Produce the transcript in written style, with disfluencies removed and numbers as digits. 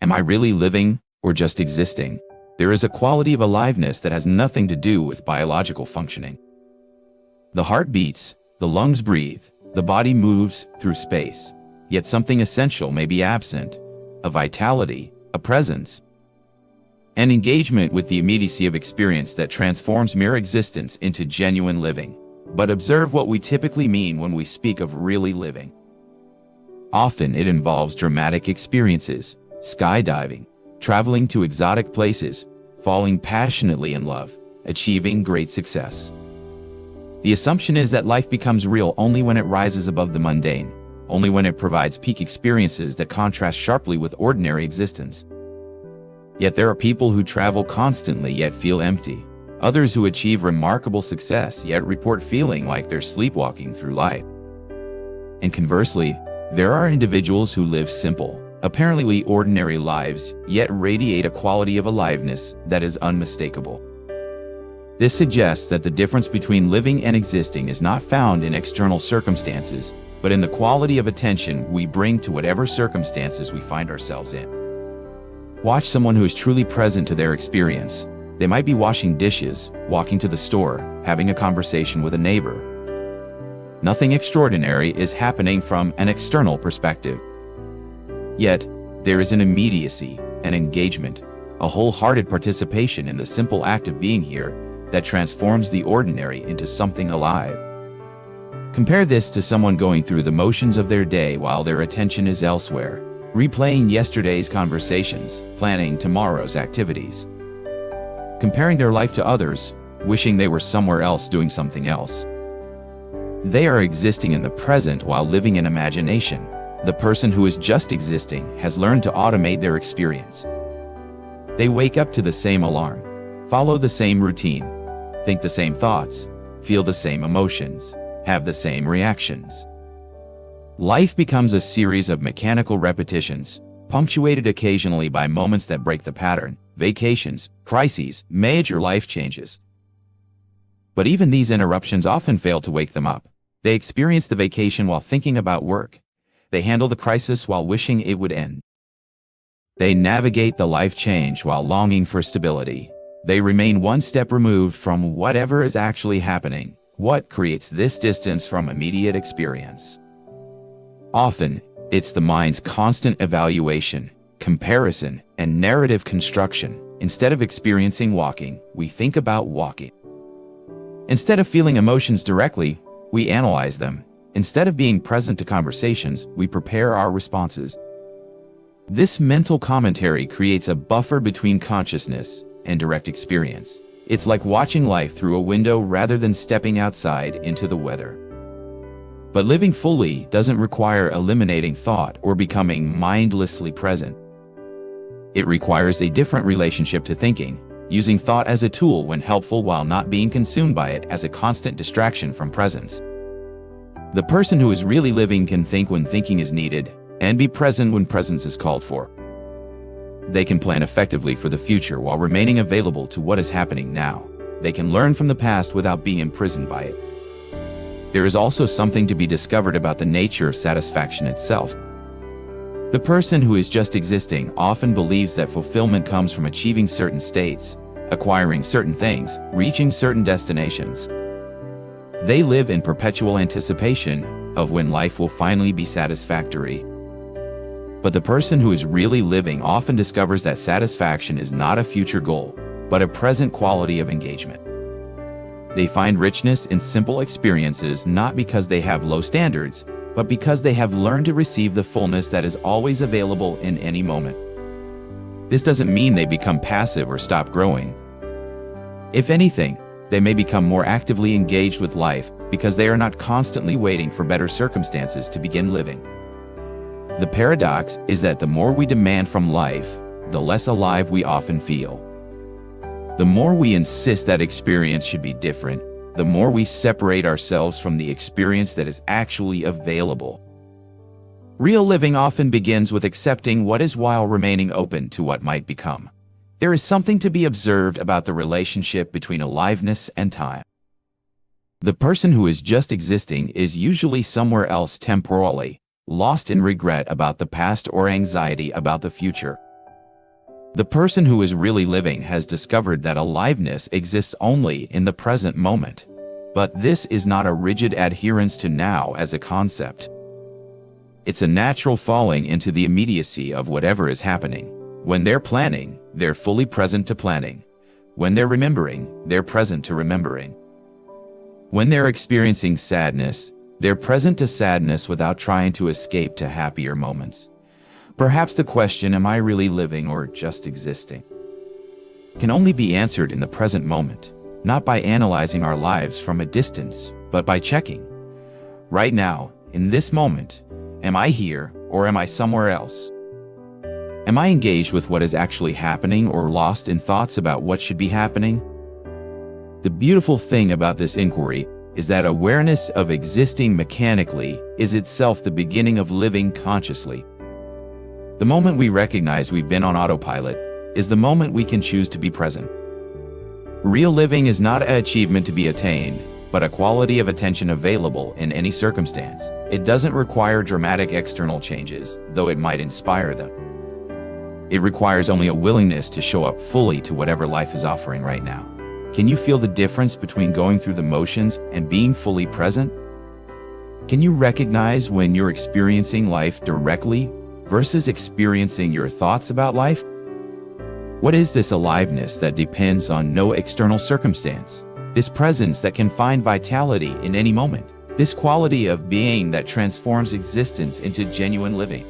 Am I really living or just existing? There is a quality of aliveness that has nothing to do with biological functioning. The heart beats, the lungs breathe, the body moves through space, yet something essential may be absent: a vitality, a presence, an engagement with the immediacy of experience that transforms mere existence into genuine living. But observe what we typically mean when we speak of really living. Often it involves dramatic experiences, skydiving, traveling to exotic places, falling passionately in love, achieving great success. The assumption is that life becomes real only when it rises above the mundane, only when it provides peak experiences that contrast sharply with ordinary existence. Yet there are people who travel constantly yet feel empty, others who achieve remarkable success yet report feeling like they're sleepwalking through life. And conversely, there are individuals who live simple, apparently ordinary lives, yet radiate a quality of aliveness that is unmistakable. This suggests that the difference between living and existing is not found in external circumstances, but in the quality of attention we bring to whatever circumstances we find ourselves in. Watch someone who is truly present to their experience. They might be washing dishes, walking to the store, having a conversation with a neighbor. Nothing extraordinary is happening from an external perspective. Yet, there is an immediacy, an engagement, a wholehearted participation in the simple act of being here that transforms the ordinary into something alive. Compare this to someone going through the motions of their day while their attention is elsewhere, replaying yesterday's conversations, planning tomorrow's activities. Comparing their life to others, wishing they were somewhere else doing something else. They are existing in the present while living in imagination. The person who is just existing has learned to automate their experience. They wake up to the same alarm, follow the same routine, think the same thoughts, feel the same emotions, have the same reactions. Life becomes a series of mechanical repetitions, punctuated occasionally by moments that break the pattern, vacations, crises, major life changes. But even these interruptions often fail to wake them up. They experience the vacation while thinking about work. They handle the crisis while wishing it would end. They navigate the life change while longing for stability. They remain one step removed from whatever is actually happening. What creates this distance from immediate experience? Often, it's the mind's constant evaluation, comparison, and narrative construction. Instead of experiencing walking, we think about walking. Instead of feeling emotions directly, we analyze them. Instead of being present to conversations, we prepare our responses. This mental commentary creates a buffer between consciousness and direct experience. It's like watching life through a window rather than stepping outside into the weather. But living fully doesn't require eliminating thought or becoming mindlessly present. It requires a different relationship to thinking, using thought as a tool when helpful while not being consumed by it as a constant distraction from presence. The person who is really living can think when thinking is needed, and be present when presence is called for. They can plan effectively for the future while remaining available to what is happening now. They can learn from the past without being imprisoned by it. There is also something to be discovered about the nature of satisfaction itself. The person who is just existing often believes that fulfillment comes from achieving certain states, acquiring certain things, reaching certain destinations. They live in perpetual anticipation of when life will finally be satisfactory. But the person who is really living often discovers that satisfaction is not a future goal, but a present quality of engagement. They find richness in simple experiences not because they have low standards, but because they have learned to receive the fullness that is always available in any moment. This doesn't mean they become passive or stop growing. If anything, they may become more actively engaged with life because they are not constantly waiting for better circumstances to begin living. The paradox is that the more we demand from life, the less alive we often feel. The more we insist that experience should be different, the more we separate ourselves from the experience that is actually available. Real living often begins with accepting what is while remaining open to what might become. There is something to be observed about the relationship between aliveness and time. The person who is just existing is usually somewhere else temporally, lost in regret about the past or anxiety about the future. The person who is really living has discovered that aliveness exists only in the present moment. But this is not a rigid adherence to now as a concept. It's a natural falling into the immediacy of whatever is happening. When they're planning, they're fully present to planning. When they're remembering, they're present to remembering. When they're experiencing sadness, they're present to sadness without trying to escape to happier moments. Perhaps the question, am I really living or just existing, can only be answered in the present moment, not by analyzing our lives from a distance, but by checking. Right now, in this moment, am I here or am I somewhere else? Am I engaged with what is actually happening or lost in thoughts about what should be happening? The beautiful thing about this inquiry is that awareness of existing mechanically is itself the beginning of living consciously. The moment we recognize we've been on autopilot is the moment we can choose to be present. Real living is not an achievement to be attained, but a quality of attention available in any circumstance. It doesn't require dramatic external changes, though it might inspire them. It requires only a willingness to show up fully to whatever life is offering right now. Can you feel the difference between going through the motions and being fully present? Can you recognize when you're experiencing life directly versus experiencing your thoughts about life? What is this aliveness that depends on no external circumstance? This presence that can find vitality in any moment? This quality of being that transforms existence into genuine living?